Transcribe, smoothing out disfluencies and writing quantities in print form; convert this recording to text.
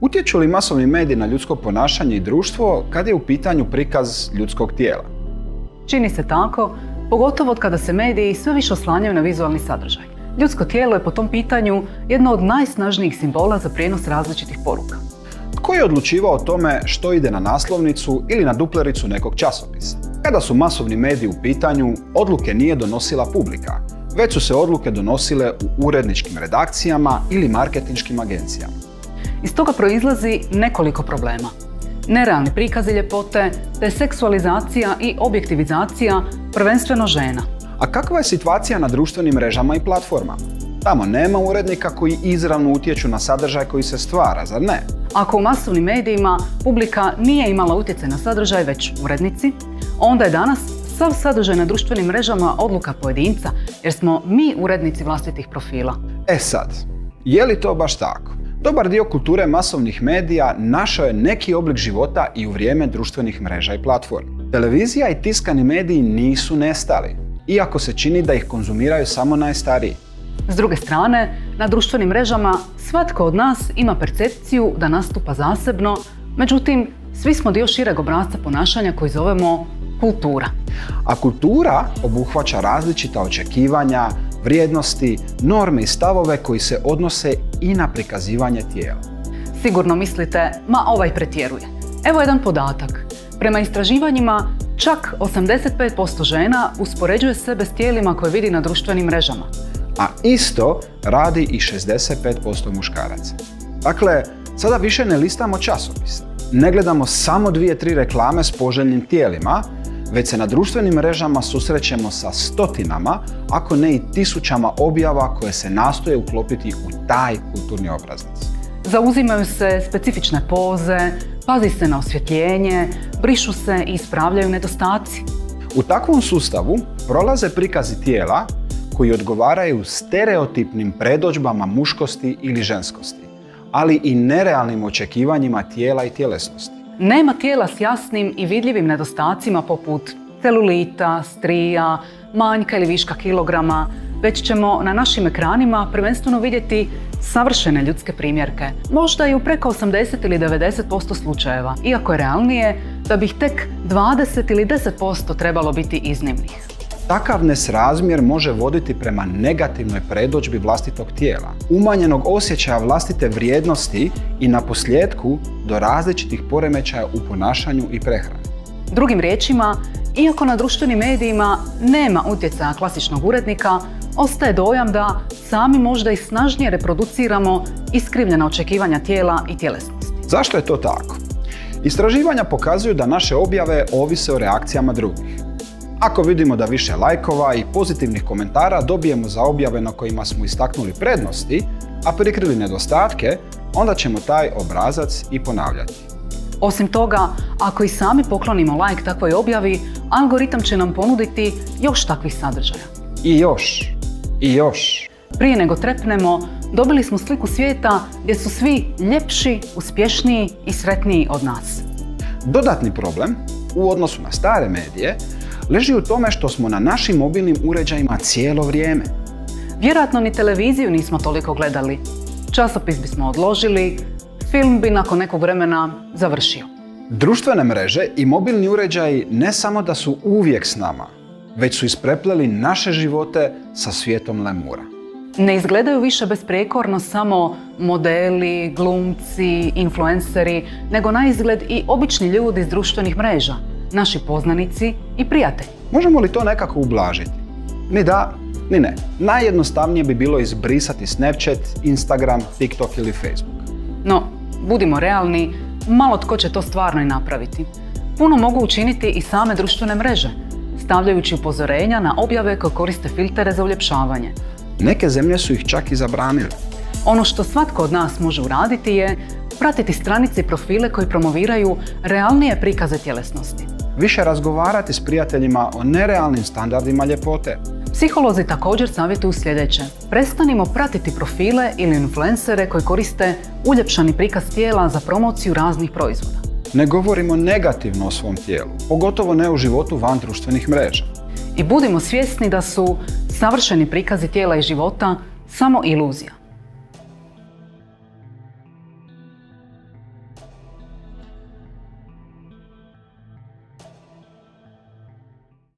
Utječu li masovni mediji na ljudsko ponašanje i društvo kad je u pitanju prikaz ljudskog tijela? Čini se tako, pogotovo od kada se mediji sve više oslanjaju na vizualni sadržaj. Ljudsko tijelo je po tom pitanju jedno od najsnažnijih simbola za prijenos različitih poruka. Tko je odlučivao o tome što ide na naslovnicu ili na duplericu nekog časopisa? Kada su masovni mediji u pitanju, odluke nije donosila publika, već su se odluke donosile u uredničkim redakcijama ili marketinškim agencijama. Iz toga proizlazi nekoliko problema. Nerealni prikazi ljepote, te seksualizacija i objektivizacija prvenstveno žena. A kakva je situacija na društvenim mrežama i platformama? Tamo nema urednika koji izravno utječu na sadržaj koji se stvara, zar ne? Ako u masovnim medijima publika nije imala utjecaj na sadržaj, već urednici, onda je danas sav sadržaj na društvenim mrežama odluka pojedinca, jer smo mi urednici vlastitih profila. E sad, je li to baš tako? Dobar dio kulture masovnih medija našao je neki oblik života i u vrijeme društvenih mreža i platformi. Televizija i tiskani mediji nisu nestali, iako se čini da ih konzumiraju samo najstariji. S druge strane, na društvenim mrežama svatko od nas ima percepciju da nastupa zasebno, međutim, svi smo dio šireg obrasca ponašanja koji zovemo kultura. A kultura obuhvaća različita očekivanja, vrijednosti, norme i stavove koji se odnose i na prikazivanje tijela. Sigurno mislite, ma ovaj pretjeruje. Evo jedan podatak. Prema istraživanjima, čak 85% žena uspoređuje sebe s tijelima koje vidi na društvenim mrežama. A isto radi i 65% muškaraca. Dakle, sada više ne listamo časopise. Ne gledamo samo 2-3 reklame s poželjnim tijelima, već se na društvenim mrežama susrećemo sa stotinama, ako ne i tisućama objava koje se nastoje uklopiti u taj kulturni obrazac. Zauzimaju se specifične poze, pazi se na osvjetljenje, brišu se i ispravljaju nedostaci. U takvom sustavu prolaze prikazi tijela koji odgovaraju stereotipnim predodžbama muškosti ili ženskosti, ali i nerealnim očekivanjima tijela i tjelesnosti. Nema tijela s jasnim i vidljivim nedostacima poput celulita, strija, manjka ili viška kilograma, već ćemo na našim ekranima prvenstveno vidjeti savršene ljudske primjerke, možda i u preko 80 ili 90% slučajeva, iako je realnije da bi ih tek 20 ili 10% trebalo biti iznimnih. Takav nesrazmjer može voditi prema negativnoj predodžbi vlastitog tijela, umanjenog osjećaja vlastite vrijednosti i naposljetku do različitih poremećaja u ponašanju i prehrani. Drugim riječima, iako na društvenim medijima nema utjecaja klasičnog urednika, ostaje dojam da sami možda i snažnije reproduciramo iskrivljena očekivanja tijela i tjelesnosti. Zašto je to tako? Istraživanja pokazuju da naše objave ovise o reakcijama drugih. Ako vidimo da više lajkova i pozitivnih komentara dobijemo za objave na kojima smo istaknuli prednosti, a prikrili nedostatke, onda ćemo taj obrazac i ponavljati. Osim toga, ako i sami poklonimo like takvoj objavi, algoritam će nam ponuditi još takvih sadržaja. I još. I još. Prije nego trepnemo, dobili smo sliku svijeta gdje su svi ljepši, uspješniji i sretniji od nas. Dodatni problem, u odnosu na stare medije, leži u tome što smo na našim mobilnim uređajima cijelo vrijeme. Vjerojatno ni televiziju nismo toliko gledali. Časopis bismo odložili, film bi nakon nekog vremena završio. Društvene mreže i mobilni uređaji ne samo da su uvijek s nama, već su isprepleli naše živote sa svijetom lemura. Ne izgledaju više besprijekorno samo modeli, glumci, influenceri, nego naizgled i obični ljudi iz društvenih mreža, naši poznanici i prijatelji. Možemo li to nekako ublažiti? Ni da, ni ne. Najjednostavnije bi bilo izbrisati Snapchat, Instagram, TikTok ili Facebook. No, budimo realni, malo tko će to stvarno i napraviti. Puno mogu učiniti i same društvene mreže, stavljajući upozorenja na objave koje koriste filtere za uljepšavanje. Neke zemlje su ih čak i zabranile. Ono što svatko od nas može uraditi je pratiti stranice i profile koji promoviraju realnije prikaze tjelesnosti. Više razgovarati s prijateljima o nerealnim standardima ljepote. Psiholozi također savjetuju sljedeće. Prestanimo pratiti profile ili influencere koji koriste uljepšani prikaz tijela za promociju raznih proizvoda. Ne govorimo negativno o svom tijelu, pogotovo ne u životu van društvenih mreža. I budimo svjesni da su savršeni prikazi tijela i života samo iluzija.